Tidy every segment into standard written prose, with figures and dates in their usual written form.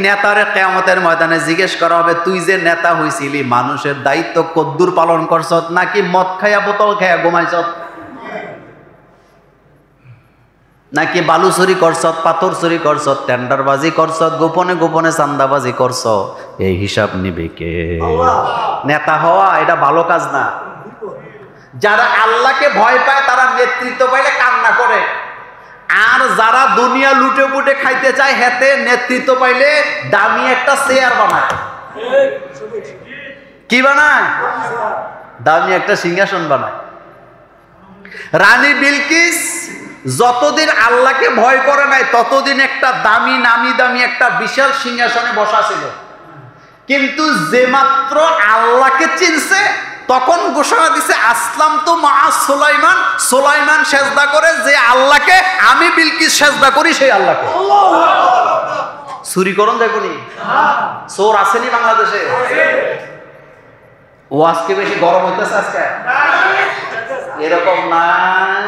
নেতারে কিয়ামতের ময়দানে জিজ্ঞেস করা হবে, তুই যে নেতা হইছিলি মানুষের দায়িত্ব কদ্দুর পালন করছত, নাকি মদ খাইয়া বোতল খাইয়া ঘুমাইছত, নাকি বালু চুরি করছত, পাথর চুরি করছত, টেন্ডারবাজি করছত, গোপনে গোপনে চান্দাবাজি করছ, এই হিসাব নিবে কে? নেতা হওয়া এটা ভালো কাজ না। যারা আল্লাহকে ভয় পায় তারা নেতৃত্ব পাইলে কান্না করে, আর যারা দুনিয়া লুটে পুটে খাইতে চায় হেতে নেতৃত্ব পাইলে দামি একটা চেয়ার বানায়। কি বানায়? দামি একটা সিংহাসন বানায়। রানী বিলকিস যতদিন আল্লাহকে ভয় করে নাই ততদিন একটা দামি নামি দামি একটা বিশাল সিংহাসনে বসা ছিল, কিন্তু যে মাত্র আল্লাহকে চিনছে তখন ঘোষণা দিছে আসলাম তো মা সুলাইমান। সুলাইমান সেজদা করে যে আল্লাহকে, আমি বিলকিস সেজদা করি সেই আল্লাহকে। চুরি করুন দেখুনি, চোর আসেনি বাংলাদেশে? ও আজকে বেশি গরম হইতেছে আজকে? এরকম নাই।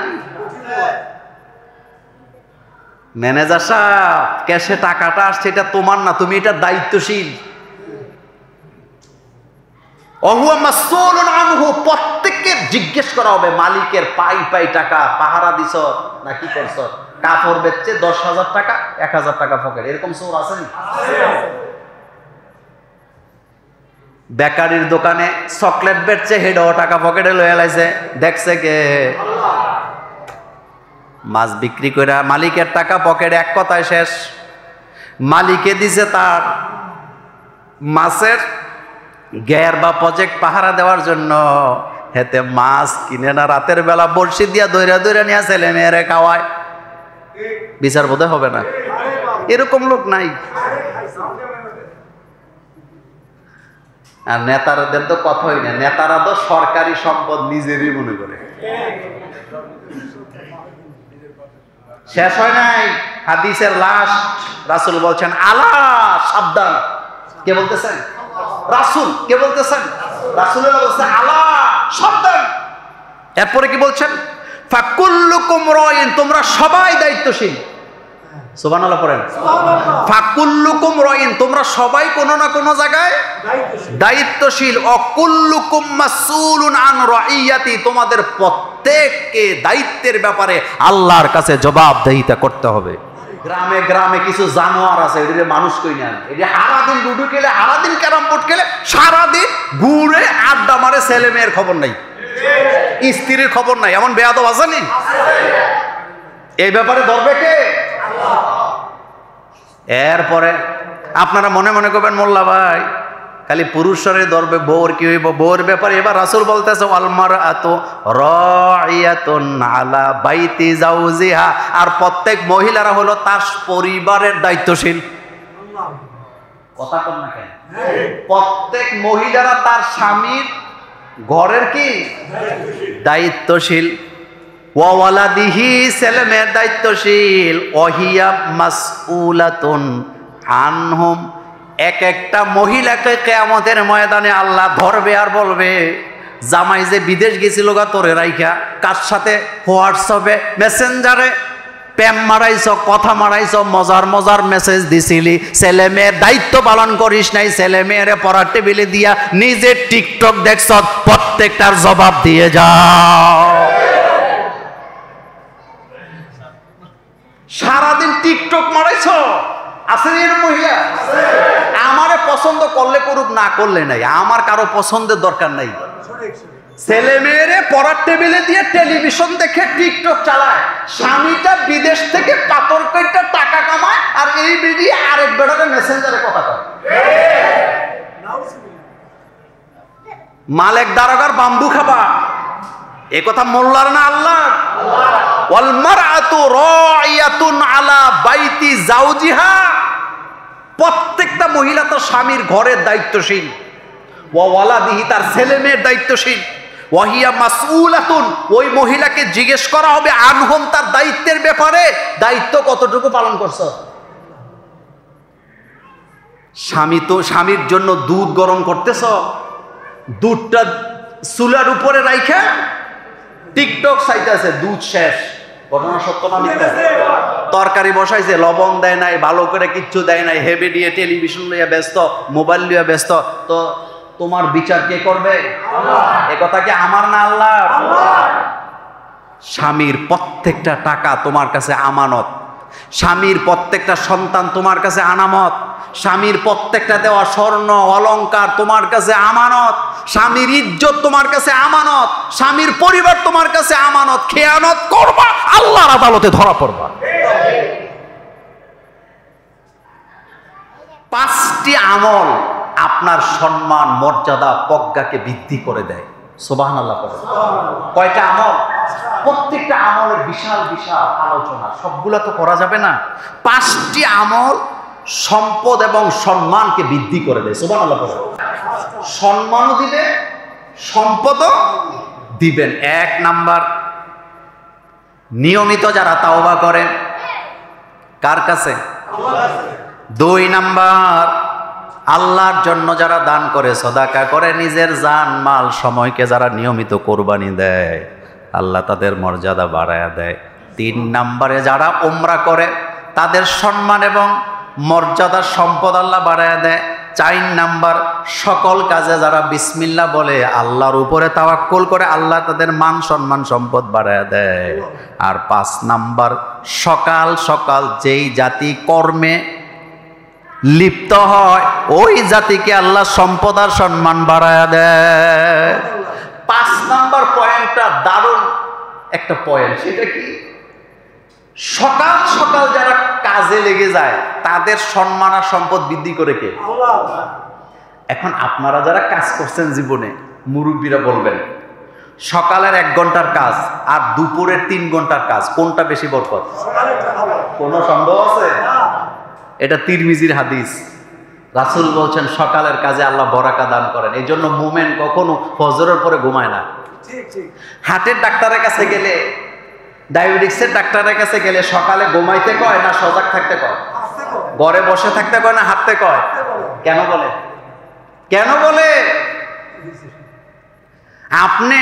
ম্যানেজার সাহেব, ক্যাশে টাকাটা আসছে, এটা তোমার না, তুমি এটা দায়িত্বশীল। প্রত্যেককে জিজ্ঞেস করা হবে মালিকের পাই পাই টাকা পাহারা দিছ না কি করছ। কাপড় বেচছে 10,000 টাকা, 1,000 টাকা পকেট, এরকম চোর আছেন? বেকারির দোকানে চকলেট বেচছে, হেডও টাকা পকেটে লয়ে লাইছে, দেখছে কে? মাছ বিক্রি করে মালিকের টাকা পকেটে, এক কথায় শেষ। মালিকে দিছে তার মাছের গ্যার বা প্রজেক্ট পাহারা দেওয়ার জন্য, হেতে মাছ কিনে না, রাতের বেলা বড়শি দিয়া দৈরা দৈরা নিয়ে ছেলে মেয়েরে খাওয়ায়। বিচার বোধহয় হবে না? এরকম লোক নাই। আর নেতারাদের তো কথাই না, নেতারা তো সরকারি সম্পদ নিজেরই মনে করে। শেষ হয় নাই হাদিসের লাস্ট, রাসূল বলছেন আলা সাবধান। কে বলতেছেন? রাসূল। কে বলতেছেন? রাসূলুল্লাহ বলছেন আলা সাবধান। এরপরে কি বলছেন? ফাকুল্লুকুম রাইন, তোমরা সবাই দায়িত্বশীল। সুবহানাল্লাহ পড়েন। ফাকুল্লুকুম রাইন, তোমরা সবাই কোনো না কোনো জায়গায় দায়িত্বশীল। অকুল্লুকুম মাসউলুন আন রাইয়াতি, তোমাদের প্রত্যেককে দায়িত্বের ব্যাপারে আল্লাহর কাছে জবাবদিহিতা করতে হবে। গ্রামে গ্রামে কিছু জানোয়ার আছে, এদের মানুষ কই না, এই যে সারাদিন লুডু খেলে, সারাদিন ক্যারাম বোর্ড খেলে, সারাদিন ঘুরে আড্ডা মারে, ছেলে মেয়ের খবর নাই, স্ত্রীর খবর নাই, এমন বেয়াদব আসেনি? এই ব্যাপারে ধরবে কে? এরপরে আপনারা মনে মনে করবেন মোল্লা ভাই খালি পুরুষরে ধরবে, বউর কি হইব? বউর ব্যাপারে এবার রাসূল বলতেছে ওয়াল মারআতু রাইয়াতুন আলা বাইতি জাওজিহা, আর প্রত্যেক মহিলারা হলো তার পরিবারের দায়িত্বশীল। কথা কন না কেন? প্রত্যেক মহিলারা তার স্বামীর ঘরের কি দায়িত্বশীল। ওয়া ওয়ালাদিহি, ছেলে মেয়ের দায়িত্বশীল। ওয়াহিয়া মাসউলাতুন আনহুম, এক একটা মহিলাকে কিয়ামতের ময়দানে আল্লাহ ধরবে আর বলবে জামাই যে বিদেশ গেছিল গা তোরে রাইখা, কার সাথে হোয়াটসঅ্যাপে মেসেঞ্জারে প্রেম মারাইছ, কথা মারাইছ, মজার মজার মেসেজ দিছিলি, ছেলে মেয়ের দায়িত্ব পালন করিস নাই, ছেলে মেয়েরে পড়ার টেবিলে দিয়া নিজে টিকটক দেখছ, প্রত্যেকটার জবাব দিয়ে যাও। সারাদিন টিকটক মারাইছ, আছে এর মহিলা? আমারে পছন্দ করলে করুক, না করলে নাই, আমার কারো পছন্দের দরকার নাই। ছেলে মেয়েরে পড়ার টেবিলে দিয়ে টেলিভিশন দেখে টিকটক চালায়, স্বামীটা বিদেশ থেকে পাথর কইটা টাকা কামায়, আর এই ভিডিও আরেক বেড়ারে মেসেঞ্জারে কথা কয়। মালেক দারোগার বাম্বু খাবা, এ কথা মোল্লার না আল্লাহ? ওয়াল মারআতু রাইয়াতুন আলা বাইতি জাওজিহা, প্রত্যেকটা মহিলা তার স্বামীর ঘরের দায়িত্বশীল। ওয়া ওয়ালাদিহি, তার ছেলে মেয়ের দায়িত্বশীল। ওয়াহিয়া মাসউলাতুন, ওই মহিলাকে জিজ্ঞেস করা হবে আনহুম, তার দায়িত্বের ব্যাপারে, দায়িত্ব কতটুকু পালন করছ। স্বামী তো স্বামীর জন্য দুধ গরম করতেছ, দুধটা চুলার উপরে রাইখা টিকটক চাইতেছে, দুধ শেষ। ঘটনা সত্য না মিথ্যা? তরকারি বসাইছে, লবণ দেয় নাই, ভালো করে কিচ্ছু দেয় নাই, হেবে দিয়ে টেলিভিশন লইয়া ব্যস্ত, মোবাইল লইয়া ব্যস্ত, তো তোমার বিচার কে করবে? এ কথা কি আমার না আল্লাহর? স্বামীর প্রত্যেকটা টাকা তোমার কাছে আমানত, স্বামীর প্রত্যেকটা সন্তান তোমার কাছে আনামত, স্বামীর প্রত্যেকটা দেওয়া স্বর্ণ অলংকার তোমার কাছে আমানত, স্বামীর ইজ্জত তোমার কাছে আমানত, স্বামীর পরিবার তোমার কাছে আমানত। খেয়ানত করবা, আল্লাহর আদালতে ধরা পড়বা। 5টি আমল আপনার সম্মান, মর্যাদা, প্রজ্ঞাকে বৃদ্ধি করে দেয়। সুবহানাল্লাহ। কয়টা আমল? প্রত্যেকটা আমলের বিশাল বিশাল আলোচনা, সবগুলা তো করা যাবে না। 5টি আমল সম্পদ এবং সম্মানকে বৃদ্ধি করে দেয়। সুবহানাল্লাহ। সম্মানও দিবে, সম্পদও দিবেন। 1 নাম্বার, নিয়মিত যারা তাওবা করে, কার কাছে? 2 নাম্বার, আল্লাহর জন্য যারা দান করে, সদাকা করে, নিজের জান মাল সময়কে যারা নিয়মিত কোরবানি দেয়, আল্লাহ তাদের মর্যাদা বাড়ায়া দেয়। 3 নাম্বারে যারা উমরা করে, তাদের সম্মান এবং মর্যাদা সম্পদ আল্লাহ বাড়ায়া দেয়। 4 নাম্বার, সকল কাজে যারা বিসমিল্লাহ বলে, আল্লাহর উপরে তাওয়াক্কুল করে, আল্লাহ তাদের মান সম্মান সম্পদ বাড়ায়া দেয়। আর 5 নাম্বার, সকাল সকাল যেই জাতি কর্মে লিপ্ত হয়, ওই জাতিকে আল্লাহ সম্পদ আর সম্মান বাড়ায়া দেয়। 5 নাম্বার পয়েন্টটা দারুণ একটা পয়েন্ট। সেটা কি? সকাল সকাল যারা কাজে লেগে যায়, তাদের সম্মান আর সম্পদ বৃদ্ধি করে কে? এখন আপনারা যারা কাজ করছেন জীবনে, মুরব্বীরা বলবেন, সকালের 1 ঘন্টার কাজ আর দুপুরের 3 ঘন্টার কাজ, কোনটা বেশি বরকত? কোনো সন্দেহ আছে? এটা তিরমিজির হাদিস। রাসূল বলছেন, সকালের কাজে আল্লাহ বরাকা দান করেন। এই জন্য মুমিন কখনো ফজরের পরে ঘুমায় না। হার্টের ডাক্তারের কাছে গেলে, ডায়াবেটিক্সের ডাক্তারের কাছে গেলে সকালে ঘুমাইতে কয় না সজাগ থাকতে কয়? ঘরে বসে থাকতে কয় না হাঁটতে কয়? কেন বলে? কেন বলে? আপনি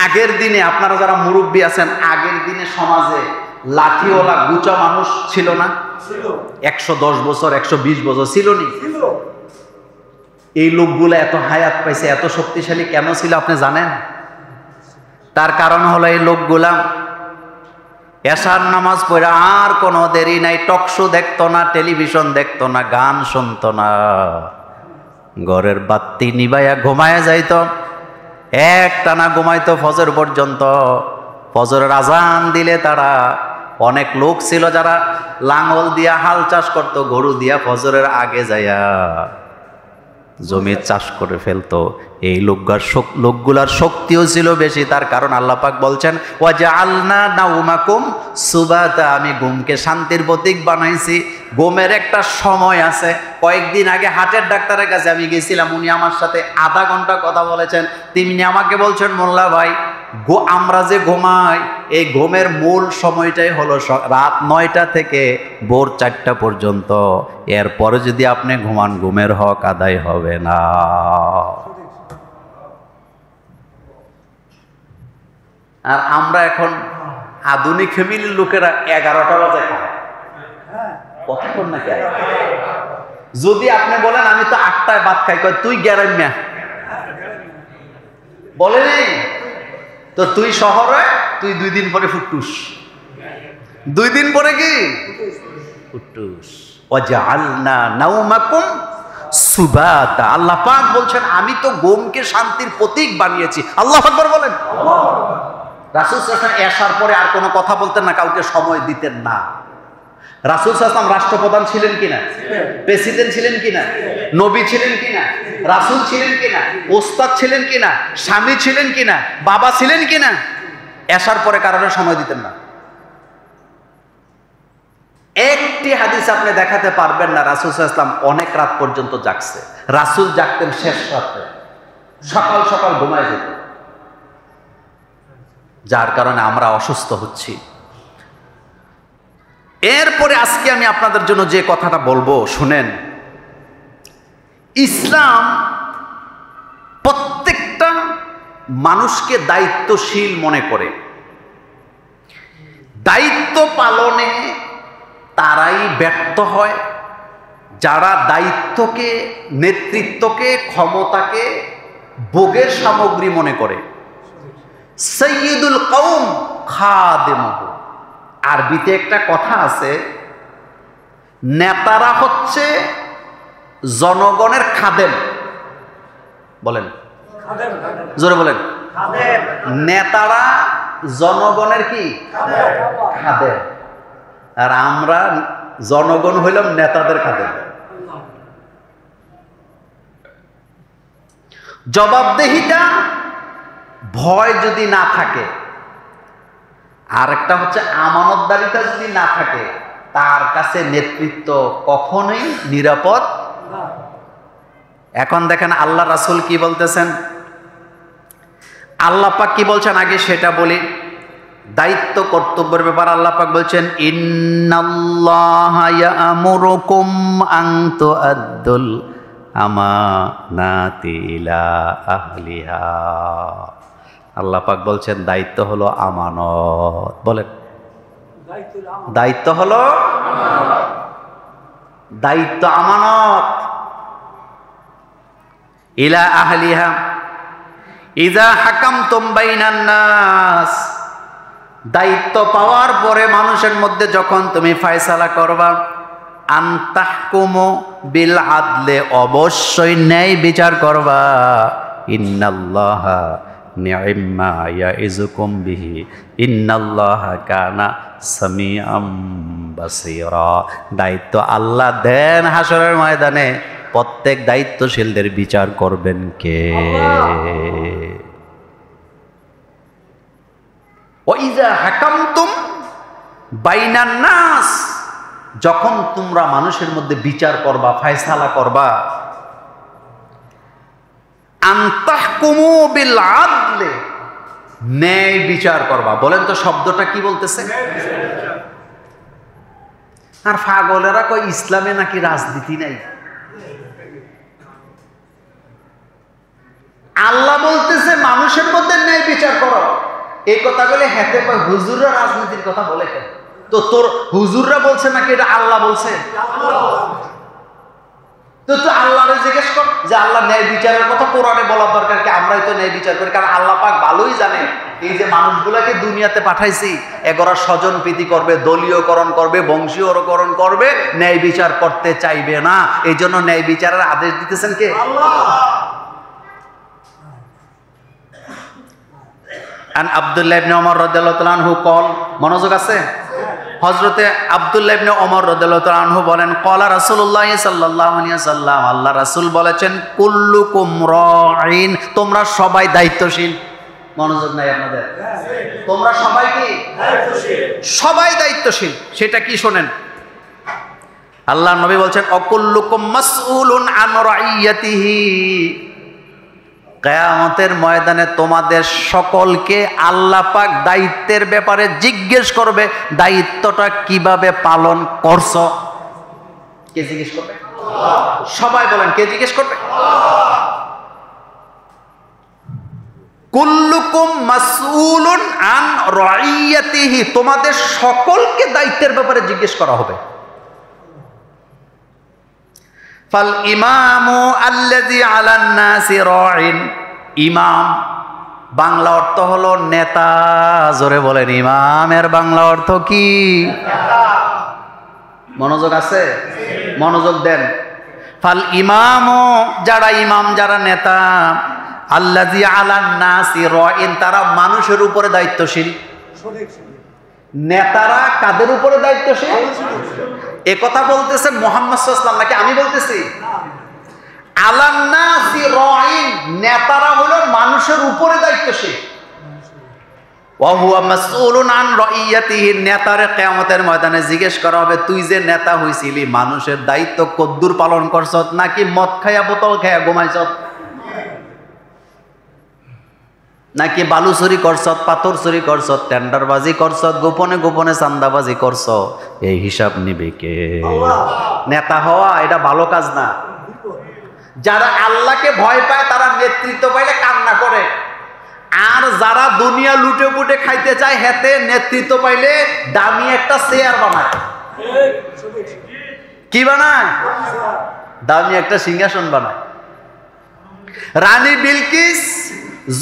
আগের দিনে, আপনারা যারা মুরব্বী আছেন, আগের দিনে সমাজে লাঠিওয়ালা গুচা মানুষ ছিল না? 110 বছর 120 বছর ছিল নি? এই লোকগুলো এত হায়াত পাইছে, এত শক্তিশালী কেন ছিল আপনি জানেন? তার কারণ হলো, এই লোকগুলা এশার নামাজ পড়ে আর কোনো দেরি নাই, টকশো দেখতো না, টেলিভিশন দেখতো না, গান শুনতো না, ঘরের বাতি নিবাইয়া ঘুমায়া যাইতো, একটানা ঘুমাইতো ফজর পর্যন্ত। ফজরের আজান দিলে তারা, অনেক লোক ছিল যারা লাঙ্গল দিয়া হাল চাষ করতো, গরু দিয়া ফজরের আগে যাইয়া জমি চাষ করে ফেলতো। এই লোকগুলার শক্তিও ছিল বেশি। তার কারণ আল্লাহ পাক বলছেন, ওয়াজআলনা নাওমাকুম সুবাতা, আমি ঘুমকে শান্তির প্রতীক বানাইছি। ঘুমের একটা সময় আছে। কয়েকদিন আগে হার্টের ডাক্তারের কাছে আমি গেছিলাম, উনি আমার সাথে আধা ঘন্টা কথা বলেছেন। তিনি আমাকে বলছেন, মোল্লা ভাই, আমরা যে ঘুমাই, এই ঘুমের মূল সময়টাই হলো রাত 9টা থেকে ভোর 4টা পর্যন্ত। এরপরে যদি আপনি ঘুমান, ঘুমের হক আদায় হবে না। আর আমরা এখন আধুনিক ফ্যামিলির লোকেরা 11টা বাজে খায়। কতক্ষণ না খায়? যদি আপনি বলেন আমি তো 8টায় ভাত খাই, কয় তুই গ্যারাম্যা বলে নেই তো, তুই শহরে, তুই 2 দিন পরে ফুটুস, 2 দিন পরে কি ফুটুস। ওয়াজআলনা নাওমাকুম সুবাতা, আল্লাহ পাক বলছেন, আমি তো ঘুমকে শান্তির প্রতীক বানিয়েছি। আল্লাহু আকবার বলেন। রাসূল সাল্লাল্লাহু আলাইহি ওয়াসাল্লাম এশার পরে আর কোনো কথা বলতেন না, কাউকে সময় দিতেন না। রাসূল সাল্লাল্লাহু আলাইহি ওয়াসাল্লাম রাষ্ট্রপ্রধান ছিলেন কিনা? প্রেসিডেন্ট ছিলেন কিনা? নবী ছিলেন কিনা? রাসূল ছিলেন কিনা? ওস্তাদ ছিলেন কিনা? স্বামী ছিলেন কিনা? বাবা ছিলেন কিনা? এশার পরে কারণে সময় দিতেন না। একটি হাদিস আপনি দেখাতে পারবেন না রাসূল সাল্লাল্লাহু আলাইহি ওয়াসাল্লাম অনেক রাত পর্যন্ত জাগছে। রাসূল জাগতেন শেষ রাতে, সকাল সকাল ঘুমায় যেত। যার কারণে আমরা অসুস্থ হচ্ছি। এরপরে আজকে আমি আপনাদের জন্য যে কথাটা বলবো শুনেন। ইসলাম প্রত্যেকটা মানুষকে দায়িত্বশীল মনে করে। দায়িত্ব পালনে তারাই ব্যর্থ হয় যারা দায়িত্বকে, নেতৃত্বকে, ক্ষমতাকে ভোগের সামগ্রী মনে করে। সাইয়্যিদুল কওম খাদেমুহু, আরবিতে একটা কথা আছে, নেতারা হচ্ছে জনগণের খাদেম। বলেন, জোরে বলেন। নেতারা জনগণের কি? খাদেম। আর আমরা জনগণ হইলাম নেতাদের খাদেম। জবাবদেহিতা, ভয় যদি না থাকে, আর একটা হচ্ছে আমানতদারিতা যদি না থাকে, তার কাছে নেতৃত্ব কখনোই নিরাপদ। এখন দেখেন আল্লাহ রাসূল কি বলতেছেন, আল্লাহ পাক কি বলছেন আগে সেটা বলি। দায়িত্ব কর্তব্যের ব্যাপার আল্লাহ পাক বলছেন, ইন্নাল্লাহা ইয়া'মুরুকুম আন তুআদ্দুল আমানাতি ইলা আহলিহা। আল্লাহ পাক বলছেন দায়িত্ব হলো আমানত। বলেন, দায়িত্ব হলো দায়িত্ব আমানত। ইলা আহলিহা ইযা হাকামতুম বাইনান নাস, দায়িত্ব পাওয়ার পরে মানুষের মধ্যে যখন তুমি ফয়সালা করবা, আনতাহকুমু বিল আদলে, অবশ্যই ন্যায় বিচার করবা। ইন্নাল্লাহা নি'ম্মা ইয়াইযুকুম বিহি ইন্নাল্লাহা কানা সামিআম বাসীরা। দায়িত্ব আল্লাহ দেন হাসরের ময়দানে, প্রত্যেক দায়িত্বশীলদের বিচার করবেন কে? ওয়াইযা হাকামতুম বাইনান নাস, যখন তোমরা মানুষের মধ্যে বিচার করবা, ফয়সালা করবা, আনতাহকুমু বিল আদলে, ন্যায় বিচার করবা। বলেন তো শব্দটা কি বলতেছে? আর পাগলেরা কয় ইসলামে নাকি রাজনীতি নাই। আল্লাহ বলতেছে মানুষের মধ্যে ন্যায় বিচার করো। এই কথা বলে হেতে কয় হুজুররা রাজনীতির কথা বলে কেন? তো তোর হুজুররা বলছে নাকি এটা আল্লাহ বলছে? তো তুই আল্লাহরে জিজ্ঞেস কর যে আল্লাহ ন্যায় বিচারের কথা কোরআনে বলার দরকার কি? আমরাই তো ন্যায় বিচার করি, কারণ আল্লাহ পাক ভালোই জানে এই যে মানুষগুলাকে দুনিয়াতে পাঠাইছি, এগোরা স্বজন প্রীতি করবে, দলীয়করণ করবে, বংশীয়করণ করবে, ন্যায় বিচার করতে চাইবে না। এই জন্য ন্যায় বিচারের আদেশ দিতেছেন কে? আল্লাহ। আন আব্দুল্লাহ ইবনে ওমর রাদিয়াল্লাহু তাআলা আনহু কল, মনোযোগ আছে? হযরতে আব্দুল্লাহ ইবনে ওমর রাদিয়াল্লাহু তাআলা আনহু বলেন, ক্বালা রাসূলুল্লাহ সাল্লাল্লাহু আলাইহি ওয়াসাল্লাম, আল্লাহ রাসূল বলেছেন, কুল্লুকুম রাঈন, তোমরা সবাই দায়িত্বশীল। মনোযোগ নাই আপনাদের? তোমরা সবাই কি দায়িত্বশীল? সবাই দায়িত্বশীল। সেটা কি শোনেন, আল্লাহর নবী বলছেন, অকুল্লুকুম মাসউলুন আন রাইয়াতিহি, কিয়ামতের ময়দানে তোমাদের সকলকে আল্লাহ পাক দায়িত্বের ব্যাপারে জিজ্ঞেস করবে, দায়িত্বটা কিভাবে পালন করছো। কে জিজ্ঞেস করবে? সবাই বলেন, কে জিজ্ঞেস করবে? কুল্লুকুম মাসউলুন আন রাইয়াতিহি, তোমাদের সকলকে দায়িত্বের ব্যাপারে জিজ্ঞেস করা হবে। ফাল ইমামু আল্লাযী আলান নাসি রাঈন, ইমাম বাংলা অর্থ হলো নেতা। জোরে বলেন, ইমামের বাংলা অর্থ কি? মনোযোগ আছে? মনোযোগ দেন। ফাল ইমামু, যারা ইমাম, যারা নেতা, আল্লাযী আলান নাসি রাঈন, তারা মানুষের উপরে দায়িত্বশীল। নেতারা কাদের উপরে দায়িত্বশীল? এ কথা বলতেছেন মুহাম্মদ সাল্লাল্লাহু আলাইহি ওয়াসাল্লাম নাকি আমি বলতেছি? আলান নাসি রাঈন, নেতারা হলো মানুষের উপরে দায়িত্বশীল। ওয়া হুয়া মাসউলুন আন রাইয়াতিহি, নেতারে কিয়ামতের ময়দানে জিজ্ঞেস করা হবে, তুই যে নেতা হইছিলি মানুষের দায়িত্ব কদ্দুর পালন করছত, নাকি মদ খায়া বোতল খায়া ঘুমাইছত, নাকি বালু চুরি করছত, পাথর চুরি করছত, টেন্ডারবাজি করছত, গোপনে গোপনে চান্দাবাজি করছ, এই হিসাব নিবে কে? নেতা হওয়া এটা ভালো কাজ না। যারা আল্লাহকে ভয় পায় তারা নেতৃত্ব পাইলে কান্না করে, আর যারা দুনিয়া লুটে পুটে খাইতে চায় হেতে নেতৃত্ব পাইলে দামি একটা চেয়ার বানায়। কি বানায়? দামি একটা সিংহাসন বানায়। রানী বিলকিস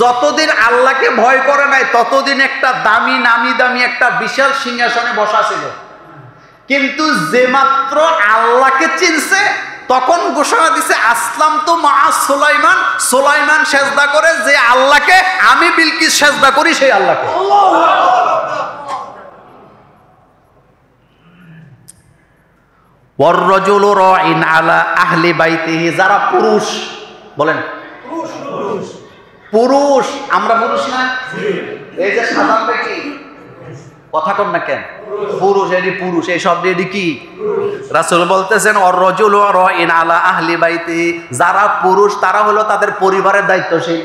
যতদিন আল্লাহকে ভয় করে নাই ততদিন একটা দামি নামি দামি একটা বিশাল সিংহাসনে বসা ছিল, কিন্তু যে মাত্র আল্লাহকে চিনছে তখন ঘোষণা দিছে আসলাম তো মা সুলাইমান। সুলাইমান সেজদা করে যে আল্লাহকে, আমি বিলকিস সেজদা করি সেই আল্লাহকে। ওয়াররাজুলু রাইন আলা আহলি বাইতিহি, যারা পুরুষ, বলেন পুরুষ, আমরা পুরুষ না? এই যে সাধারণ কি কথা কন না কেন? পুরুষ, এটি পুরুষ, এই শব্দ এটি কি? রাসূল বলতেছেন ওয়াররাজুলু রাইন আলা আহলি বাইতিহি, যারা পুরুষ তারা হলো তাদের পরিবারের দায়িত্বশীল।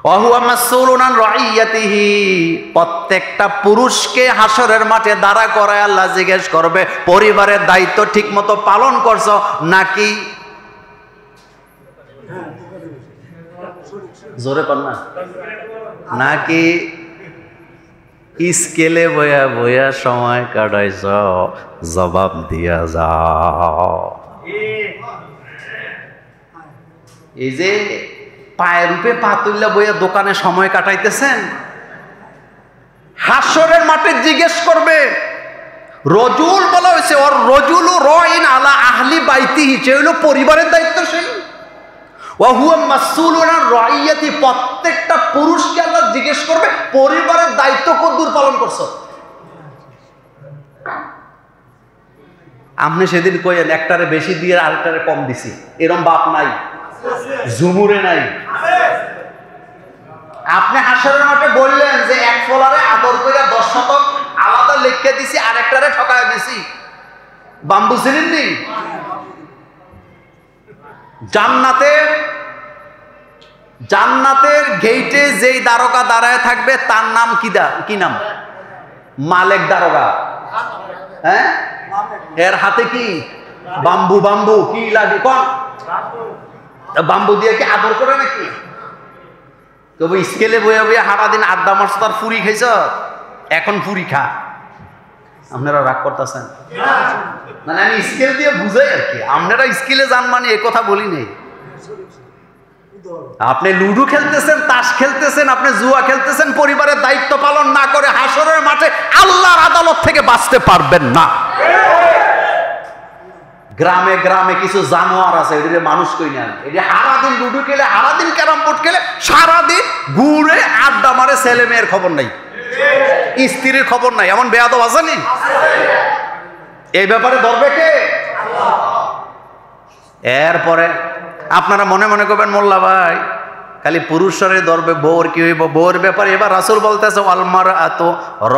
ওয়াহুয়া মাসউলুন আন রাইয়াতিহি, প্রত্যেকটা পুরুষকে হাসরের মাঠে দাঁড়া করায় আল্লাহ জিজ্ঞেস করবে পরিবারের দায়িত্ব ঠিকমতো পালন করছো নাকি? জোরে কর না, নাকি স্কেলে বয়া বয়া সময় কাটাইছ, জবাব দিয়া যাও। এই যে পায়ের রূপে পা তুললে বইয়া দোকানে সময় কাটাইতেছেন, হাসরের মাঠে জিজ্ঞেস করবে। রজুল বলা হয়েছে, ওর রজুলু রাইন আলা আহলি বাইতিহি, সে হলো পরিবারের দায়িত্বশীল। ওয়া হুয়া মাসউলুন আন রাইয়াতি, প্রত্যেকটা পুরুষকে আল্লাহ জিজ্ঞেস করবে পরিবারের দায়িত্ব কতদূর পালন করছো। আপনি সেদিন কইেন একটারে বেশি দিয়ে আরেকটারে কম দিছি, এরকম বাপ নাই, জুমুরে নাই। আপনি হাসরের মাঠে বললেন যে এক ফলারে আদর করে 10 শতক আলাদা লিখে দিছি, আরেকটারে ঠকায় দিছি, বাম্বু ছিলেন নি? জান্নাতের গেইটে যেই দারোগা দাঁড়ায় থাকবে তার নাম কি নাম? মালেক দারোগা। হ্যাঁ, এর হাতে কি? বাম্বু। বাম্বু কি লাগে কোন? বাম্বু দিয়ে কি আদর করে নাকি? তবে স্কেলে বয়ে বয়ে হারা দিন আড্ডা মারছ, তার ফুরি খাইছ, এখন ফুরি খা। আপনারা রাগ করতেছেন? মানে আমি স্কেল দিয়ে বুঝাই আর কি, আপনারা স্কেলে যান মানে এ কথা বলি নেই। আপনি লুডো খেলতেছেন, তাস খেলতেছেন, আপনি জুয়া খেলতেছেন, পরিবারের দায়িত্ব পালন না করে হাসরের মাঠে আল্লাহর আদালত থেকে বাঁচতে পারবেন না। গ্রামে গ্রামে কিছু জানোয়ার আছে, এদের মানুষ কই না, এটি সারাদিন লুডো খেলে, সারাদিন ক্যারাম বোর্ড খেলে, সারাদিন ঘুরে আড্ডা মারে, ছেলে মেয়ের খবর নাই, স্ত্রীর খবর নাই। এমন বেয়াদব আসেনি? এই ব্যাপারে ধরবে কে? এরপরে আপনারা মনে মনে করবেন মোল্লা ভাই খালি পুরুষরে ধরবে, বউর কি হইব? বউর ব্যাপারে এবার রাসূল বলতেছে আল মারআতু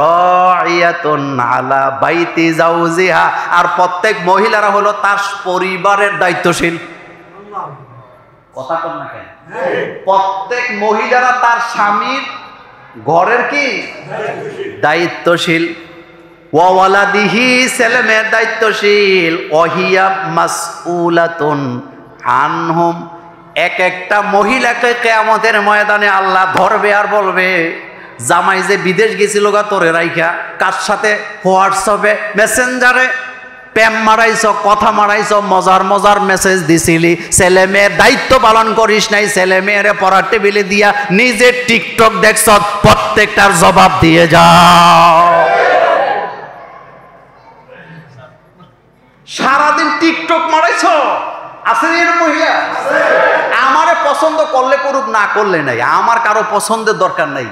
রাইয়াতুন আলা বাইতি জাওজিহা, আর প্রত্যেক মহিলারা হলো তার পরিবারের দায়িত্বশীল। কথা কর না কেন? প্রত্যেক মহিলারা তার স্বামীর ঘরের কি দায়িত্বশীল। ওয়া ওয়ালাদিহি, ছেলে মেয়ের দায়িত্বশীল। ওয়াহিয়া মাসউলাতুন আনহুম, এক একটা মহিলাকে কিয়ামতের ময়দানে আল্লাহ ধরবে আর বলবে জামাই যে বিদেশ গেছিল গা তোরে রাইখা, কার সাথে হোয়াটসঅ্যাপে মেসেঞ্জারে প্যাম মারাইছ, কথা মারাইছ, মজার মজার মেসেজ দিছিলি, ছেলে মেয়ের দায়িত্ব পালন করিস নাই, ছেলে মেয়েরে পড়ার টেবিলে দিয়া নিজে টিকটক দেখছ, প্রত্যেকটার জবাব দিয়ে যাও। সারাদিন টিকটক মারাইছ, আছে এর মহিলা? আমারে পছন্দ করলে করুক, না করলে নাই, আমার কারো পছন্দের দরকার নাই।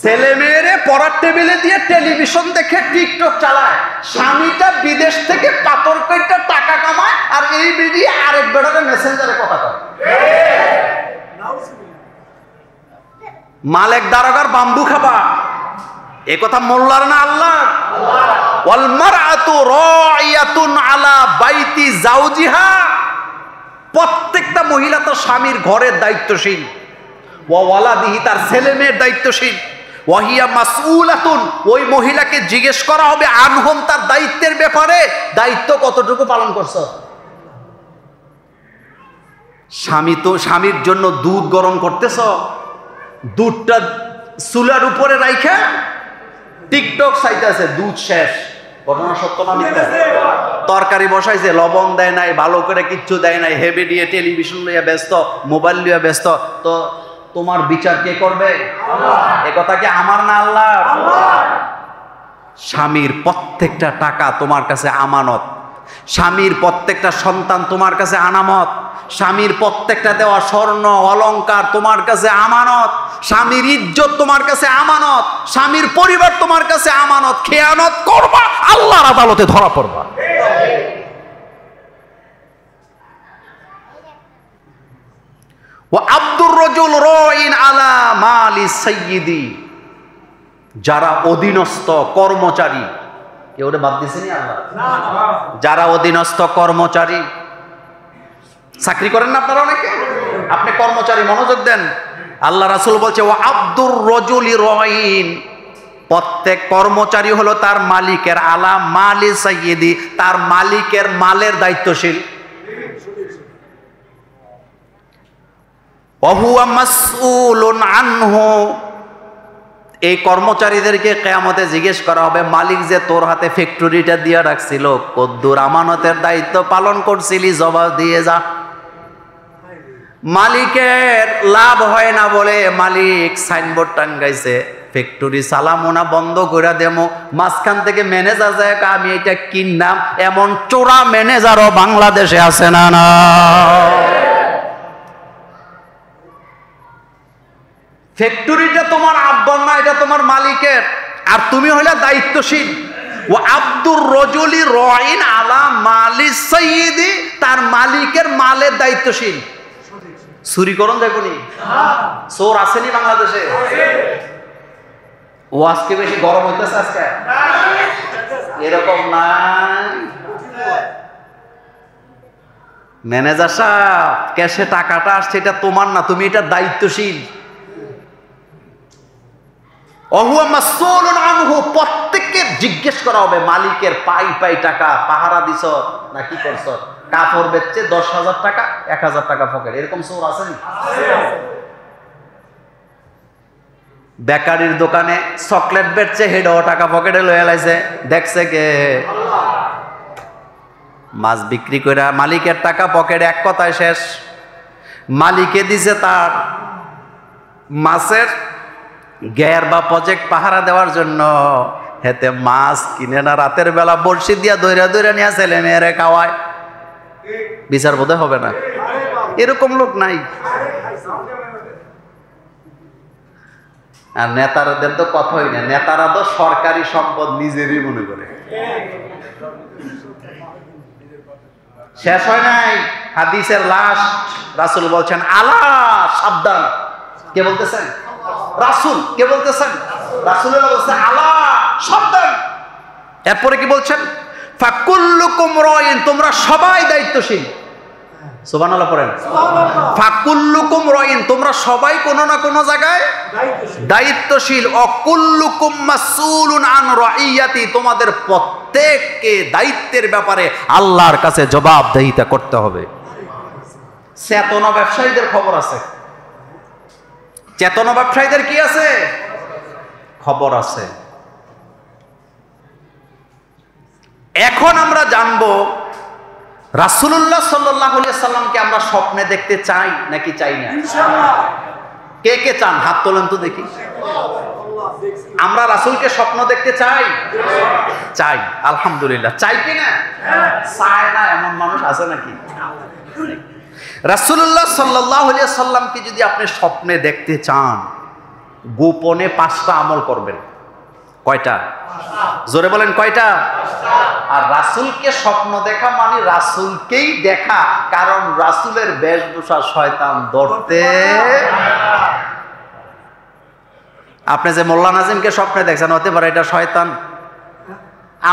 ছেলে মেয়েরে পড়ার টেবিলে দিয়ে টেলিভিশন দেখে টিকটক চালায়, স্বামীটা বিদেশ থেকে পাথর কইটা টাকা কামায়, আর এই বেরিয়ে আরেক বেড়াতে মেসেঞ্জারে কথা কয়। মালেক দারোগার বাম্বু খাবা, এ কথা মোল্লার না আল্লাহ? ওয়াল মারআতু রাইয়াতুন আলা বাইতি জাওজিহা, প্রত্যেকটা মহিলা তার স্বামীর ঘরের দায়িত্বশীল। ওয়া ওয়ালাদিহি, তার ছেলে মেয়ের দায়িত্বশীল। ওয়াহিয়া মাসউলাতুন, ওই মহিলাকে জিজ্ঞেস করা হবে আনহুম, তার দায়িত্বের ব্যাপারে, দায়িত্ব কতটুকু পালন করছো। স্বামীর জন্য দুধ গরম করতেছ, দুধটা চুলার উপরে রাইখা টিকটক চাইতেছে, দুধ শেষ। ঘটনা সত্য না মিথ্যা? তরকারি বসাইছে, লবণ দেয় নাই, ভালো করে কিচ্ছু দেয় নাই, হেভি দিয়ে টেলিভিশন লইয়া ব্যস্ত, মোবাইল লইয়া ব্যস্ত। তো তোমার বিচার কে করবে? এ কথা কি আমার না আল্লাহ? স্বামীর প্রত্যেকটা টাকা তোমার কাছে আমানত, স্বামীর প্রত্যেকটা সন্তান তোমার কাছে আনামত, স্বামীর প্রত্যেকটা দেওয়া স্বর্ণ অলংকার তোমার কাছে আমানত, স্বামীর ইজ্জত তোমার কাছে আমানত, স্বামীর পরিবার তোমার কাছে আমানত। খেয়ানত করবা, আল্লাহর আদালতে ধরা পড়বা। ওয়া আব্দুর রাজুল রাইন আলা মালি সাইয়্যিদি, যারা অধীনস্থ কর্মচারী, কেউ বাদ দিছেনি আল্লাহ? যারা অধীনস্থ কর্মচারী, চাকরি করেন না আপনারা অনেকে, আপনি কর্মচারী, মনোযোগ দেন। আল্লাহ রাসূল বলছে ওয়া আব্দুর রাজুলি রাইন, প্রত্যেক কর্মচারী হলো তার মালিকের, আলা মালি সাইয়্যিদি, তার মালিকের মালের দায়িত্বশীল। ওয়া হুয়া মাসউলুন আনহু, এই কর্মচারীদেরকে কিয়ামতে জিজ্ঞেস করা হবে, মালিক যে তোর হাতে ফ্যাক্টরিটা দিয়ে রাখছিল, কদ্দুর আমানতের দায়িত্ব পালন করছিলি, জবাব দিয়ে যা। মালিকের লাভ হয় না বলে মালিক সাইনবোর্ড টাঙ্গাইছে, ফ্যাক্টরি চালামো না, বন্ধ করে দেবো। মাঝখান থেকে ম্যানেজার যায়, আমি এটা কিনলাম, এমন চোরা ম্যানেজারও বাংলাদেশে আছে না? না, ফ্যাক্টরিটা তোমার আব্বার না, এটা তোমার মালিকের, আর তুমি হইলে দায়িত্বশীল। ও আব্দুর রাজুলি রাইন আলা মালি সাইয়্যিদি, তার মালিকের মালের দায়িত্বশীল। চুরি করন দেখুনি, চোর আসেনি বাংলাদেশে? ও আজকে বেশি গরম হইতেছে আজকে, এরকম নাই। ম্যানেজার সাহেব, ক্যাশে টাকাটা আসছে, এটা তোমার না, তুমি এটা দায়িত্বশীল। প্রত্যেককে জিজ্ঞেস করা হবে, মালিকের পাই পাই টাকা পাহারা দিছ না কি করছ? কাপড় বেচছে 10,000 টাকা, 1,000 টাকা পকেট, এরকম চোর আছেন? বেকারির দোকানে চকলেট বেচছে, হেডও টাকা পকেটে লয়ে লাইছে, দেখছে কে? মাছ বিক্রি করে মালিকের টাকা পকেটে, এক কথায় শেষ। মালিকে দিছে তার মাছের গ্যার বা প্রজেক্ট পাহারা দেওয়ার জন্য, হেতে মাছ কিনে না, রাতের বেলা বড়শি দিয়া দৈরা দৈরা নিয়ে ছেলে মেয়েরে খাওয়ায়। বিচার বোধহয় হবে না? এরকম লোক নাই। আর নেতারাদের তো কথাই না, নেতারা তো সরকারি সম্পদ নিজেরই মনে করে। শেষ হয় নাই, হাদিসের লাস্ট রাসূল বলছেন, আলা সাবধান। কে বলতেছেন? রাসূল। কে বলতেছেন? রাসূলুল্লাহ বলছেন আলা সাবধান। এরপরে কি বলছেন? ফাকুল্লুকুম রাইন, তোমরা সবাই দায়িত্বশীল। সুবহানাল্লাহ পড়েন। ফাকুল্লুকুম রাইন, তোমরা সবাই কোনো না কোনো জায়গায় দায়িত্বশীল। অকুল্লুকুম মাসউলুন আন রাইয়াতি, তোমাদের প্রত্যেককে দায়িত্বের ব্যাপারে আল্লাহর কাছে জবাবদিহিতা করতে হবে। চেতনা ব্যবসায়ীদের খবর আছে, চেতনা ব্যবসায়ীদের কি আছে? খবর আছে। এখন আমরা জানবো রাসূলুল্লাহ সাল্লাল্লাহু আলাইহি সাল্লামকে আমরা স্বপ্নে দেখতে চাই নাকি চাই না? কে কে চান? হাত তোলেন তো দেখি। আমরা রাসূলকে স্বপ্ন দেখতে চাই? চাই, আলহামদুলিল্লাহ। চাই কি না? চায় না এমন মানুষ আছে নাকি? রাসূলুল্লাহ সাল্লাল্লাহু আলাইহি সাল্লামকে যদি আপনি স্বপ্নে দেখতে চান, গোপনে 5টা আমল করবেন। কয়টা? জোরে বলেন কয়টা? আর রাসূলকে স্বপ্ন দেখা মানে রাসূলকেই দেখা, কারণ রাসূলের বেশভূষা শয়তান ধরতে। আপনি যে মোল্লা নাজিমকে স্বপ্নে দেখছেন, হতে পারে এটা শয়তান।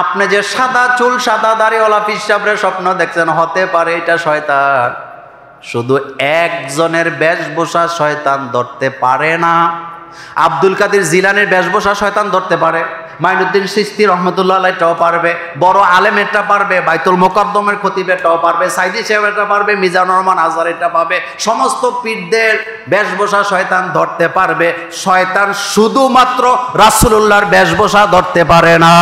আপনি যে সাদা চুল সাদা দাড়িওয়ালা পীর সাহেবের স্বপ্ন দেখছেন, হতে পারে এটা শয়তান। শুধু একজনের বেশভূষা শয়তান ধরতে পারে না। আব্দুল কাদের জিলানীর বেশভূষা শয়তান ধরতে পারে, মাইনুদ্দিন চিশতি রহমতুল্লাহ আলাইহিটাও পারবে, বড় আলেমেরটা পারবে, বাইতুল মুকাদ্দমের খতিবেরটাও পারবে, সাইদি সাহেবেরটা পারবে, মিজানুর রহমান আজহারিটা পারবে। সমস্ত পীরদের বেশভূষা শয়তান ধরতে পারবে, শয়তান শুধুমাত্র রাসূলুল্লাহর বেশভূষা ধরতে পারে না।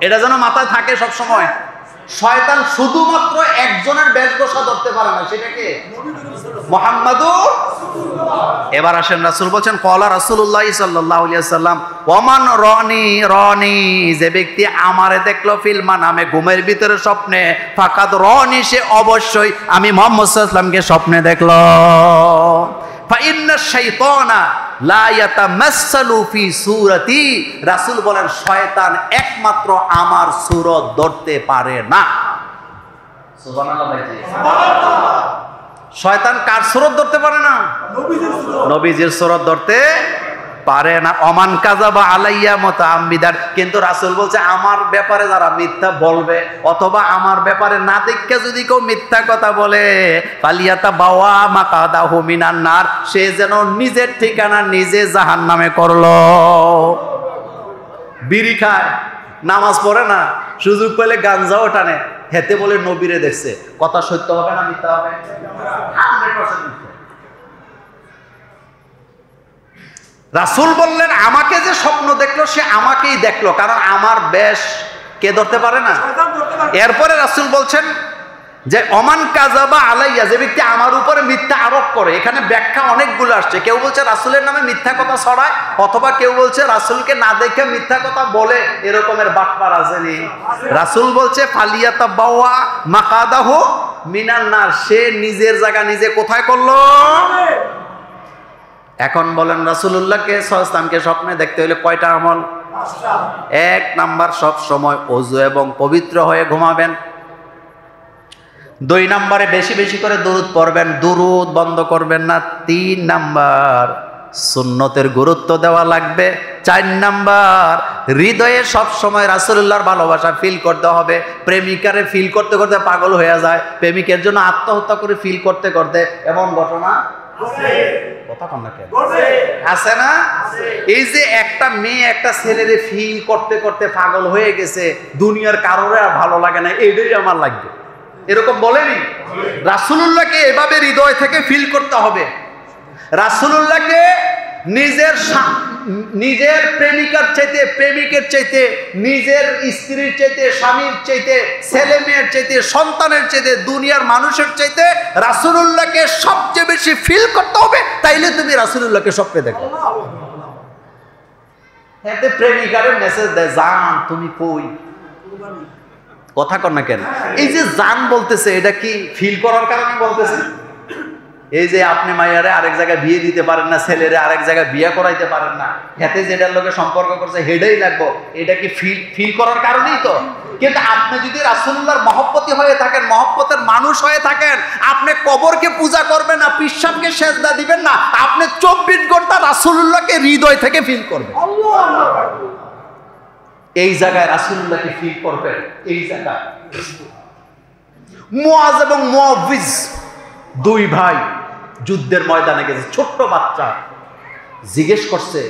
এটা যেন মাথায় থাকে সব সময়। শয়তান শুধুমাত্র একজনের বেশভূষা ধরতে পারে না, সেটা কে? মুহাম্মাদুর। এবার আসেন, রাসূল বলছেন ক্বালা রাসূলুল্লাহ সাল্লাল্লাহু আলাইহি ওয়াসাল্লাম ওয়ামান রানি, যে ব্যক্তি আমারে দেখলো ফিল মানামে, ঘুমের ভিতরে স্বপ্নে, ফাকাদ রানি, সে অবশ্যই আমি মুহাম্মদ সাল্লাল্লাহু আলাইহি ওয়াসাল্লামকে স্বপ্নে দেখলো। ফাইন্না শাইতানা লা ইয়াতামাসসালু ফি সূরাতি, রাসূল বলেন শয়তান একমাত্র আমার সূরত ধরতে পারে না। সুবহানাল্লাহ ভাইজি, সুবহানাল্লাহ। শয়তান কার সূরত ধরতে পারে না? নবীজির সূরত ধরতে পারে না। ওমান কাযাবা আলাইয়া মুতাআম্মিদান, কিন্তু রাসূল বলছে আমার ব্যাপারে যারা মিথ্যা বলবে অথবা আমার ব্যাপারে না দেখে যদি কেউ মিথ্যা কথা বলে, ফালিয়াতা বাওয়া মাকাদাহু মিনান নার, সে যেন নিজের ঠিকানা নিজে জাহান্নামে করলো। বিড়ি খায়, নামাজ পড়ে না, সুযোগ পেলে গাঞ্জাও টানে, হেতে বলে নবীরে দেখছে। কথা সত্য হবে না মিথ্যা হবে? 100% মিথ্যা। রাসূল বললেন আমাকে যে স্বপ্ন দেখলো সে আমাকেই দেখলো, কারণ আমার বেশ কে ধরতে পারে না। এরপরে রাসূল বলছেন যে ওমান কাযাবা আলাইয়া, যে ব্যক্তি আমার উপরে মিথ্যা আরোপ করে। এখানে ব্যাখ্যা অনেকগুলো আসছে। কেউ বলছে রাসূলের নামে মিথ্যা কথা ছড়ায়, অথবা কেউ বলছে রাসূলকে না দেখে মিথ্যা কথা বলে, এরকমের বাটপার আসেনি। রাসূল বলছে ফালিয়াতাবাওয়া মাকাদাহু মিনান নার, সে নিজের জায়গা নিজে কোথায় করলো? এখন বলেন রাসূলুল্লাহকে সাল্লাল্লাহু আলাইহি ওয়াসাল্লামকে স্বপ্নে দেখতে হলে কয়টা আমল? 1 নাম্বার, সব সময় ওযু এবং পবিত্র হয়ে ঘুমাবেন। 2 নম্বরে বেশি বেশি করে দুরূদ পড়বেন, দুরূদ বন্ধ করবেন না। 3 নাম্বার, সুন্নতের গুরুত্ব দেওয়া লাগবে। 4 নাম্বার, হৃদয়ে সব সময় রাসূলুল্লাহর ভালোবাসা ফিল করতে হবে। প্রেমিকারে ফিল করতে করতে পাগল হয়ে যায়, প্রেমিকের জন্য আত্মহত্যা করে ফিল করতে করতে এমন ঘটনা কথা কন না কেন আছে না? এই যে একটা মেয়ে একটা ছেলেরে ফিল করতে করতে পাগল হয়ে গেছে, দুনিয়ার কারোরে আর ভালো লাগে না, এইটাই আমার লাগবে, এরকম বলেনি? রাসূলুল্লাহকে এভাবে হৃদয় থেকে ফিল করতে হবে। রাসূলুল্লাহকে নিজের প্রেমিকার চাইতে, প্রেমিকের চাইতে, নিজের স্ত্রীর চাইতে, স্বামীর চাইতে, ছেলে মেয়ের চাইতে, সন্তানের চাইতে, দুনিয়ার মানুষের চাইতে রাসূলুল্লাহকে সবচেয়ে বেশি ফিল করতে হবে, তাইলে তুমি রাসূলুল্লাহকে স্বপ্নে দেখো। এতে প্রেমিকারের মেসেজ দেয়, জান তুমি কই? কথা কর না কেন? এই যে জান বলতেছে, এটা কি ফিল করার কারণে বলতেছে? এই যে আপনি মাইয়ারে আরেক জায়গায় বিয়ে দিতে পারেন না, ছেলেরে আরেক জায়গায় বিয়ে করাইতে পারেন না, হেতে যেটার লোকে সম্পর্ক করছে হেডেই লাগবো, এটা কি ফিল করার কারণেই তো? কিন্তু আপনি যদি রাসূলুল্লাহর মহব্বতী হয়ে থাকেন, মহব্বতের মানুষ হয়ে থাকেন, আপনি কবরকে পূজা করবেন না, পিশাবকে সেজদা দিবেন না, আপনি 24 ঘন্টা রাসূলুল্লাহকে হৃদয় থেকে ফিল করবেন। এই জায়গায় রাসূলুল্লাহকে ফিল করবেন। এই জায়গায় মুআজ এবং মুআওয়িজ 2 ভাই যুদ্ধের ময়দানে গেছে। ছোট্ট বাচ্চা জিজ্ঞেস করছে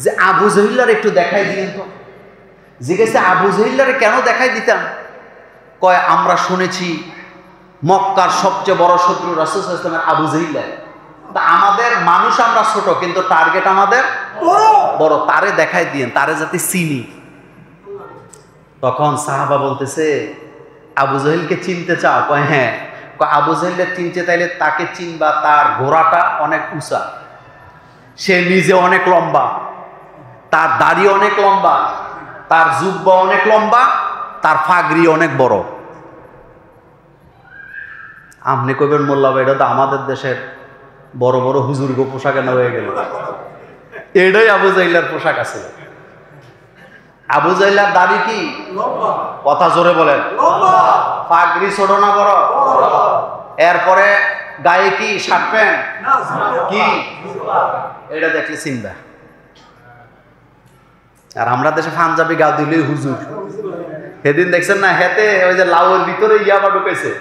যে আবু জহিল্লার একটু দেখাই দিলেন তো। জিজ্ঞেসে আবু জহিল্লারে কেন দেখাই দিতাম? কয় আমরা শুনেছি মক্কার সবচেয়ে বড় শত্রু রাসূল সাল্লাল্লাহু আলাইহি ওয়াসাল্লামের আবু জহিল্লা। তা আমাদের মানুষ আমরা ছোট, কিন্তু টার্গেট আমাদের বড়, তারে দেখাই দিয়েন, তারে যাতে চিনি। তখন সাহাবা বলতেছে আবু জহিলকে চিনতে চাও? কয় হ্যাঁ। আবু জহিলকে চিনতে চাইলে তাকে চিনবা, তার ঘোড়াটা অনেক উঁচা, সে নিজে অনেক লম্বা, তার দাড়ি অনেক লম্বা, তার জুব্বা অনেক লম্বা, তার ফাগরি অনেক বড়। আপনি কইবেন মোল্লা ভাই এটা তো আমাদের দেশের বড় বড় হুজুরগো পোশাক এনে হয়ে গেল। এটাই আবু জহিলের পোশাক আছে। আবু জহিলের দাড়ি কি? কথা জোরে বলেন। পাগড়ি ছোট না বড়? এরপরে গায়ে কি শার্ট প্যান্ট কি? এটা দেখলে চিনবা। আর আমরা দেশে পাঞ্জাবি গা দিলেই হুজুর। সেদিন দেখছেন না, হেতে ওই যে লাউয়ের ভিতরে ইয়াবা ঢুকেছে,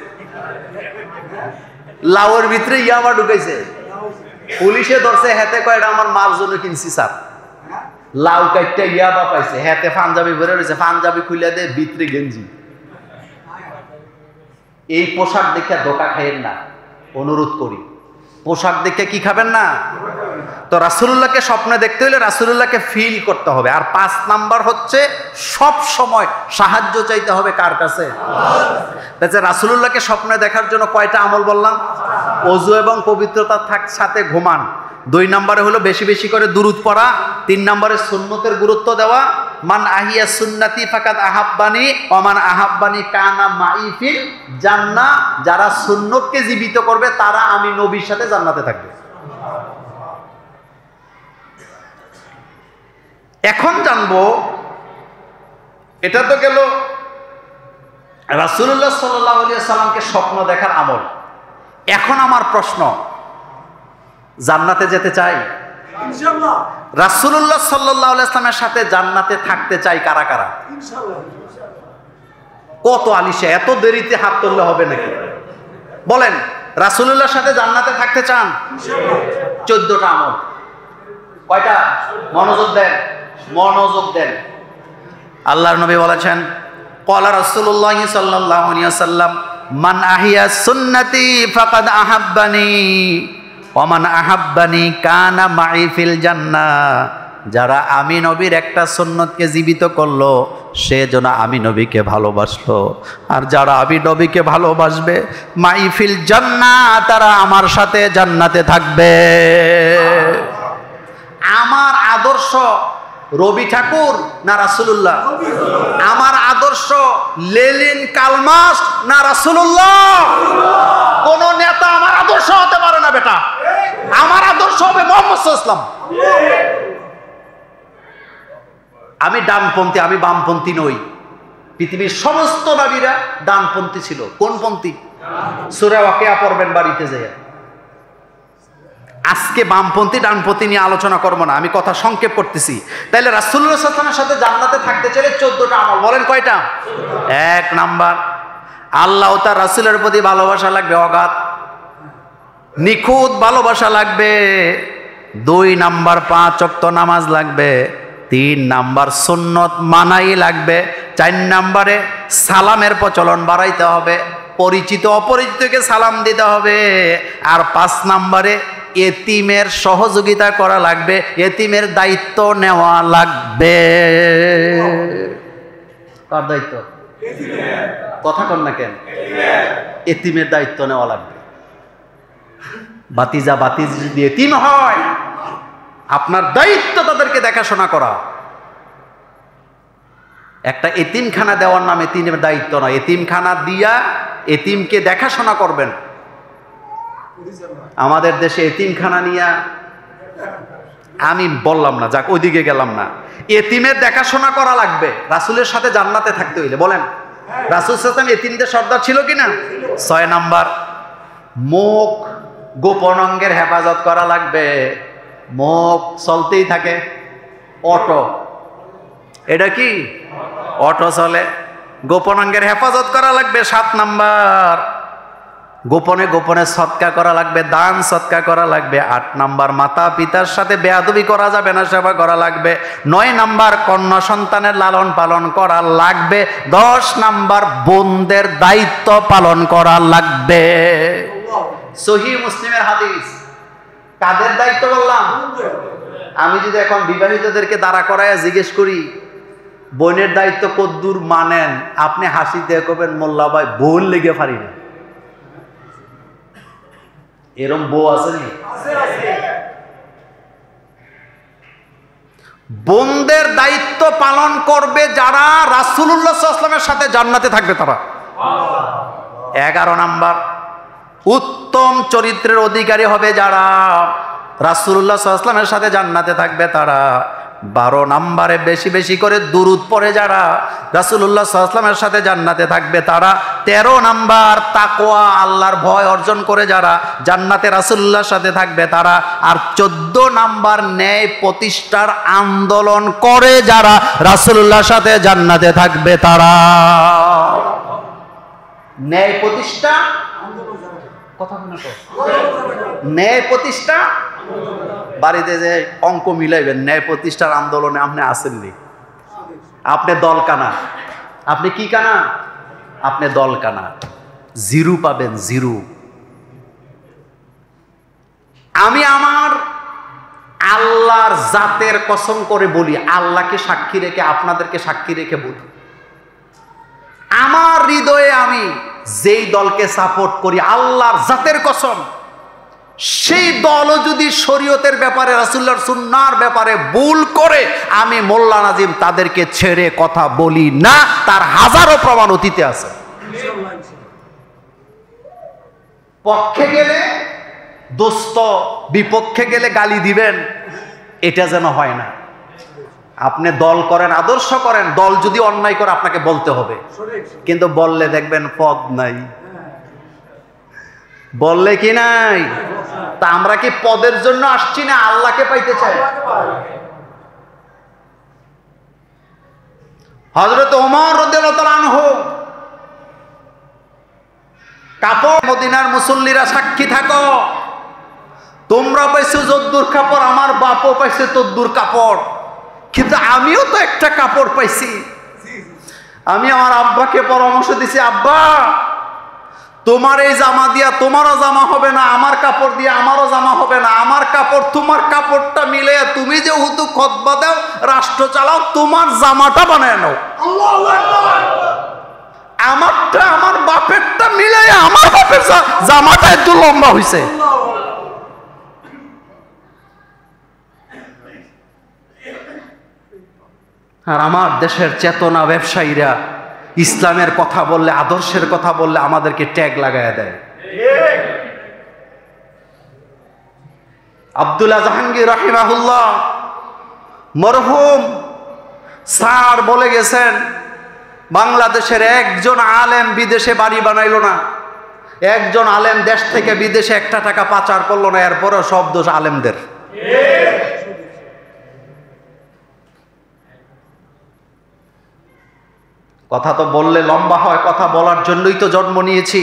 লাউয়ের ভিতরে ইয়াবা ঢুকেছে, পুলিশে ধরছে, হেতে কয় এটা আমার মার জন্য কিনছি স্যার। লাউ কাটটা ইয়াবা পাইছে, হাতে পাঞ্জাবি ভরে রয়েছে, পাঞ্জাবি খুলে দে ভিতরে গেঞ্জি। এই পোশাক দেখে ধোকা খাইয়েন না, অনুরোধ করি। পোশাক দেখে কি খাবেন না। তো রাসূলুল্লাহকে স্বপ্নে দেখতে হলে রাসূলুল্লাহকে ফিল করতে হবে। আর 5 নাম্বার হচ্ছে সব সময় সাহায্য চাইতে হবে কার কাছে? তাহলে রাসূলুল্লাহকে স্বপ্নে দেখার জন্য কয়টা আমল বললাম? ওযু এবং পবিত্রতার সাথে ঘুমান। 2 নম্বরে হলো বেশি বেশি করে দুরূদ পড়া। 3 নম্বরে সুন্নতের গুরুত্ব দেওয়া। মান আহিয়া সুন্নতি ফাকাদ আহাব্বানি ওয়া মান আহাব্বানি কানা মাই ফিল জান্নাহ। যারা সুন্নতকে জীবিত করবে তারা আমি নবীর সাথে জান্নাতে থাকবে। এখন জানবো, এটা তো গেল রাসূলুল্লাহ সাল্লাল্লাহু আলাইহি ওয়াসাল্লামকে স্বপ্ন দেখার আমল। এখন আমার প্রশ্ন, জান্নাতে যেতে চাই? ইনশাআল্লাহ। রাসূলুল্লাহ সাল্লাল্লাহু আলাইহি ওয়াসাল্লামের সাথে জান্নাতে থাকতে চাই কারা কারা? ইনশাআল্লাহ। কত আলিশা, এত দেরিতে হাত তুললে হবে নাকি? বলেন, রাসূলুল্লাহর সাথে জান্নাতে থাকতে চান? ইনশাআল্লাহ। 14টা আমল। কয়টা? মনোযোগ দেন, মনোযোগ দেন। আল্লাহর নবী বলেছেন, ক্বালা রাসূলুল্লাহ সাল্লাল্লাহু আলাইহি ওয়াসাল্লাম মান আহিয়া সুন্নতি ফাকাদ আহাব্বানি ওয়া মান আহাব্বানি কানা মাই ফিল জান্নাহ। যারা আমি নবীর একটা সুন্নতকে জীবিত করলো সে যেন আমি নবীকে ভালোবাসলো, আর যারা আমি নবীকে ভালোবাসবে মাই ফিল জান্নাহ, তারা আমার সাথে জান্নাতে থাকবে। আমার আদর্শ রবি ঠাকুর না রাসূলুল্লাহ? আমার আদর্শ লেনিন কালমার্ক্স না রাসূলুল্লাহ? কোন নেতা আমার আদর্শ হতে পারে না বেটা। আমার আদর্শ হবে মুহাম্মদ সাল্লাল্লাহু আলাইহি ওয়াসাল্লাম। আমি ডানপন্থী, আমি বামপন্থী নই। পৃথিবীর সমস্ত নবীরা ডানপন্থী ছিল। কোন পন্থী? সূরা ওয়াকিয়া পড়বেন বাড়িতে যেয়ে। আজকে বামপন্থী ডানপন্থী নিয়ে আলোচনা করব না, আমি কথা সংক্ষেপ করতেছি। তাইলে রাসূলুল্লাহ সাল্লাল্লাহু আলাইহি ওয়াসাল্লামের সাথে জান্নাতে থাকতে চাইলে 14টা আমল। বলেন কয়টা? 1 নাম্বার, আল্লাহ ও তার রাসূলের প্রতি ভালোবাসা লাগবে, অগাধ নিখুঁত ভালোবাসা লাগবে। 2 নাম্বার 5 ওয়াক্ত নামাজ লাগবে। 3 নাম্বার সুন্নত মানাই লাগবে। 4 নাম্বারে সালামের প্রচলন বাড়াইতে হবে, পরিচিত অপরিচিতকে সালাম দিতে হবে। আর 5 নাম্বারে এতিমের সহযোগিতা করা লাগবে, এতিমের দায়িত্ব নেওয়া লাগবে। কার দায়িত্ব? কথা কন না কেন? এতিমের দায়িত্ব নেওয়া লাগবে। বাতিজা বাতিজি যদি এতিম হয়, আপনার দায়িত্ব তাদেরকে দেখাশোনা করা। একটা এতিমখানা দেওয়ার নাম এতিমের দায়িত্ব নয়। এতিমখানা দিয়া এতিমকে দেখাশোনা করবেন। আমাদের দেশে এতিমখানা নিয়ে আমি বললাম না, যাক ওইদিকে গেলাম না। এতিমের দেখাশোনা করা লাগবে রাসূলের সাথে জান্নাতে থাকতে হইলে। বলেন, রাসূল সাল্লাল্লাহু আলাইহি ওয়াসাল্লাম এতিমদের সর্দার ছিল কিনা? 6 নাম্বার, মুখ গোপন অঙ্গের হেফাজত করা লাগবে। মুখ চলতেই থাকে, অটো, এটা কি অটো চলে, গোপন অঙ্গের হেফাজত করা লাগবে। 7 নাম্বার, গোপনে গোপনে সৎকা করা লাগবে, দান সৎকা করা লাগবে। 8 নাম্বার, মাতা পিতার সাথে বেয়াদবি করা যাবে না, সেবা করা লাগবে। 9 নাম্বার, কন্যা সন্তানের লালন পালন করা লাগবে। 10 নাম্বার, বোনদের দায়িত্ব পালন করা লাগবে। সহিহ মুসলিমের হাদিস। কাদের দায়িত্ব বললাম? আমি যদি এখন বিবাহিতদেরকে দাঁড়া করায় জিজ্ঞেস করি বোনের দায়িত্ব কদ্দূর মানেন, আপনি হাসি দিয়ে কবেন মোল্লা ভাই বোন লেগে পারি না। এরম বউ আছে নি? বোনদের দায়িত্ব পালন করবে যারা রাসূলুল্লাহ সাল্লাল্লাহু আলাইহি ওয়াসাল্লামের সাথে জান্নাতে থাকবে তারা। 11 নাম্বার, উত্তম চরিত্রের অধিকারী হবে যারা রাসূলুল্লাহ সাল্লাল্লাহু আলাইহি ওয়াসাল্লামের সাথে জান্নাতে থাকবে তারা। 12 নাম্বারে বেশি বেশি করে দুরূদ পড়ে যারা রাসূলুল্লাহ সাল্লাল্লাহু আলাইহি ওয়াসাল্লামের সাথে জান্নাতে থাকবে তারা। 13 নাম্বার, তাকওয়া আল্লাহর ভয় অর্জন করে যারা জান্নাতে রাসূলুল্লাহর সাথে থাকবে তারা। আর 14 নাম্বার, ন্যায় প্রতিষ্ঠার আন্দোলন করে যারা রাসূলুল্লাহর সাথে জান্নাতে থাকবে তারা। ন্যায় প্রতিষ্ঠা, কথা বলো তো, ন্যায় প্রতিষ্ঠা বাড়িতে যে অঙ্ক মিলাইবেন, ন্যায় প্রতিষ্ঠার আন্দোলনে আপনি আসেননি, আপনি দল কানা। আপনি কি কানা? আপনি দল কানা, জিরো পাবেন, জিরো। আমি আমার আল্লাহর জাতের কসম করে বলি, আল্লাহকে সাক্ষী রেখে আপনাদেরকে সাক্ষী রেখে বলি, আমার হৃদয়ে আমি যেই দলকে সাপোর্ট করি, আল্লাহর জাতের কসম, সেই দলও যদি শরীয়তের ব্যাপারে, রাসূলুল্লাহর সুন্নাহর ব্যাপারে ভুল করে, আমি মোল্লা নাজিম তাদেরকে ছেড়ে কথা বলি না। তার হাজারো প্রমাণ অতীতে আছে। পক্ষে গেলে দোস্ত, বিপক্ষে গেলে গালি দিবেন, এটা যেন হয় না। আপনি দল করেন, আদর্শ করেন, দল যদি অন্যায় করে আপনাকে বলতে হবে, কিন্তু বললে দেখবেন পদ নাই, বললে কি নাই। তা আমরা কি পদের জন্য আসছি না আল্লাহকে পাইতে চাই? হযরত ওমর রাদিয়াল্লাহু তাআলা আনহু, কাপড়, মদিনার মুসল্লিরা সাক্ষী থাকো, তোমরা পাইছো যদ্দুর কাপড়, আমার বাপও পাইছে তদ্দুর কাপড়, কিন্তু আমিও তো একটা কাপড় পাইছি। আমি আমার আব্বাকে পরামর্শ দিছি, আব্বা তোমার এই জামা দিয়া তোমারও জামা হবে না, আমার কাপড় দিয়ে আমারও জামা হবে না, আমার কাপড় তোমার কাপড়টা মিলে তুমি যে হুতু খুতবা দাও, রাষ্ট্র চালাও, তোমার জামাটা বানায় নাও, আমারটা আমার বাপেরটা মিলে আমার বাপের জামাটা একটু লম্বা হইছে। আর আমার দেশের চেতনা ব্যবসায়ীরা ইসলামের কথা বললে, আদর্শের কথা বললে আমাদেরকে ট্যাগ লাগায়া দেয়। আব্দুল্লাহ জাহাঙ্গীর রাহিমাহুল্লাহ মরহুম স্যার বলে গেছেন, বাংলাদেশের একজন আলেম বিদেশে বাড়ি বানাইলো না, একজন আলেম দেশ থেকে বিদেশে একটা টাকা পাচার করলো না, এরপরও সব দোষ আলেমদের। কথা তো বললে লম্বা হয়, কথা বলার জন্যই তো জন্ম নিয়েছি।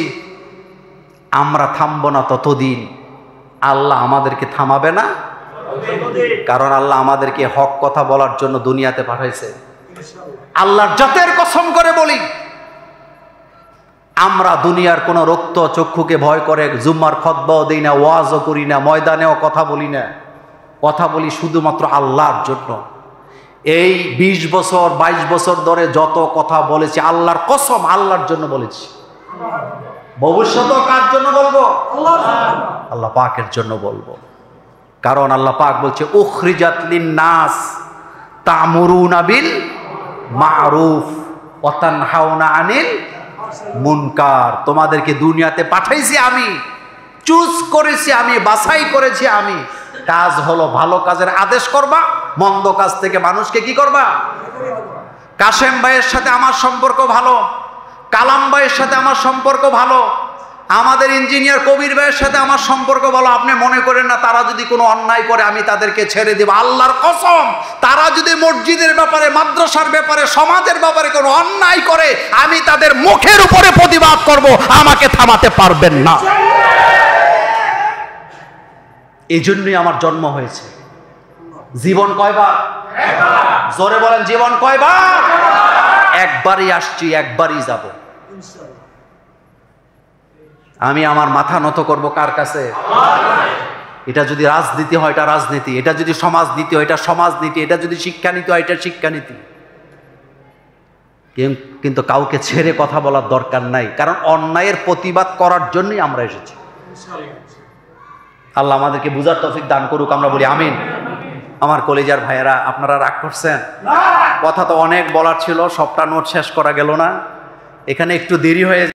আমরা থামবো না ততদিন আল্লাহ আমাদেরকে থামাবে না, কারণ আল্লাহ আমাদেরকে হক কথা বলার জন্য দুনিয়াতে পাঠাইছে। আল্লাহর জাতের কসম করে বলি, আমরা দুনিয়ার কোন রক্ত চক্ষুকে ভয় করে জুম্মার খুতবাও দেই না, ওয়াজও করি না, ময়দানেও কথা বলি না, কথা বলি শুধুমাত্র আল্লাহর জন্য। এই 20 বছর 22 বছর ধরে যত কথা বলেছি, আল্লাহর কসম আল্লাহর জন্য বলেছি। ভবিষ্যতেও কার জন্য বলবো? আল্লাহ পাকের জন্য বলবো, কারণ আল্লাহ পাক বলছে উখরিজাত লিন-নাস তা'মুরুনা বিল মা'রুফ ওয়া তানহাউনা আনিল মুনকার। তোমাদেরকে দুনিয়াতে পাঠাইছি আমি, চুজ করেছি আমি, বাছাই করেছি আমি। কাজ হলো ভালো কাজের আদেশ করবা, মন্দ কাজ থেকে মানুষকে কি করবা। কাশেম ভাইয়ের সাথে আমার সম্পর্ক ভালো, কালাম ভাইয়ের সাথে আমার সম্পর্ক ভালো, আমাদের ইঞ্জিনিয়ার কবির ভাইয়ের সাথে আমার সম্পর্ক ভালো। আপনি মনে করেন না তারা যদি কোনো অন্যায় করে আমি তাদেরকে ছেড়ে দেব? আল্লাহর কসম, তারা যদি মসজিদের ব্যাপারে, মাদ্রাসার ব্যাপারে, সমাজের ব্যাপারে কোনো অন্যায় করে, আমি তাদের মুখের উপরে প্রতিবাদ করব, আমাকে থামাতে পারবেন না। এই জন্যই আমার জন্ম হয়েছে। জীবন কয়বার? জোরে বলেন, জীবন কয়বার? একবারই আসছি, একবারই যাব। আমি আমার মাথা নত করব কার কাছে? এটা যদি রাজনীতি হয় এটা রাজনীতি, এটা যদি সমাজনীতি হয় এটা সমাজনীতি, এটা যদি শিক্ষানীতি হয় এটা শিক্ষানীতি, কিন্তু কাউকে ছেড়ে কথা বলার দরকার নাই, কারণ অন্যায়ের প্রতিবাদ করার জন্যই আমরা এসেছি। আল্লাহ আমাদেরকে বুঝার তৌফিক দান করুক, আমরা বলি আমিন। আমার কলিজার ভাইয়েরা, আপনারা রাগ করছেন? কথা তো অনেক বলার ছিল, সবটা নোট শেষ করা গেল না, এখানে একটু দেরি হয়ে